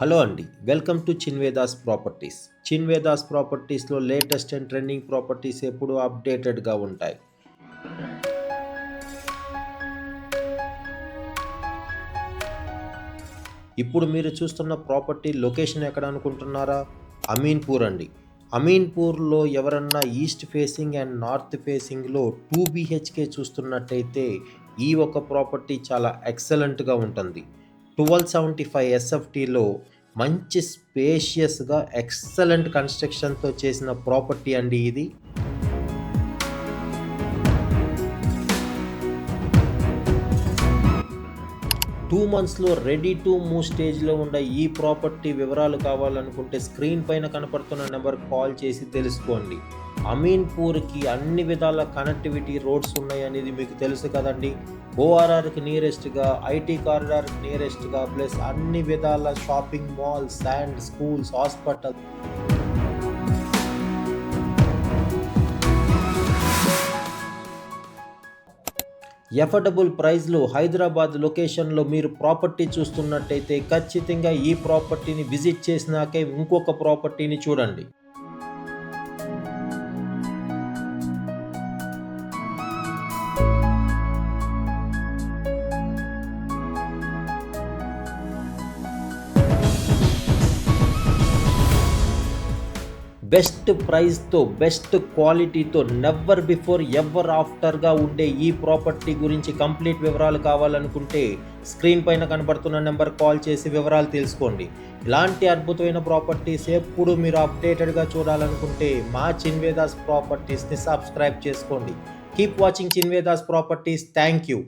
Hello అండి, welcome to Chinvedas properties. Chinvedas ప్రాపర్టీస్లో latest and trending properties ఎప్పుడూ అప్డేటెడ్గా ఉంటాయి. ఇప్పుడు మీరు చూస్తున్న ప్రాపర్టీ లొకేషన్ ఎక్కడ అనుకుంటున్నారా? అమీన్పూర్ అండి. అమీన్పూర్లో ఎవరన్నా ఈస్ట్ ఫేసింగ్ అండ్ నార్త్ ఫేసింగ్లో 2 BHK చూస్తున్నట్టయితే ఈ ఒక ప్రాపర్టీ చాలా ఎక్సలెంట్గా ఉంటుంది. 1275 SFTలో మంచి స్పేషియస్గా ఎక్సలెంట్ కన్స్ట్రక్షన్తో చేసిన ప్రాపర్టీ అండి ఇది. 2 మంత్స్లో రెడీ టు మూవ్ స్టేజ్లో ఉన్న ఈ ప్రాపర్టీ వివరాలు కావాలనుకుంటే స్క్రీన్ పైన కనపడుతున్న నెంబర్ కాల్ చేసి తెలుసుకోండి. అమీన్పూర్కి అన్ని విధాల కనెక్టివిటీ రోడ్స్ ఉన్నాయనేది మీకు తెలుసు కదండి. ఓఆర్ఆర్కి నియరెస్ట్గా, ఐటీ కారిడార్కి నియరెస్ట్గా, ప్లస్ అన్ని విధాల shopping malls and schools, hospital. Affordable ప్రైస్లో హైదరాబాద్ లొకేషన్లో మీరు ప్రాపర్టీ చూస్తున్నట్టయితే ఖచ్చితంగా ఈ ప్రాపర్టీని విజిట్ చేసినాకే ఇంకొక ప్రాపర్టీని చూడండి. బెస్ట్ ప్రైస్తో, బెస్ట్ క్వాలిటీతో, నెవర్ బిఫోర్ ఎవర్ ఆఫ్టర్గా ఉండే ఈ ప్రాపర్టీ గురించి కంప్లీట్ వివరాలు కావాలనుకుంటే స్క్రీన్ పైన కనబడుతున్న నెంబర్ కాల్ చేసి వివరాలు తెలుసుకోండి. ఇలాంటి అద్భుతమైన ప్రాపర్టీస్ ఎప్పుడు మీరు అప్డేటెడ్గా చూడాలనుకుంటే మా చిన్వేదాస్ ప్రాపర్టీస్ని సబ్స్క్రైబ్ చేసుకోండి. Keep watching Chinvedas properties. Thank you.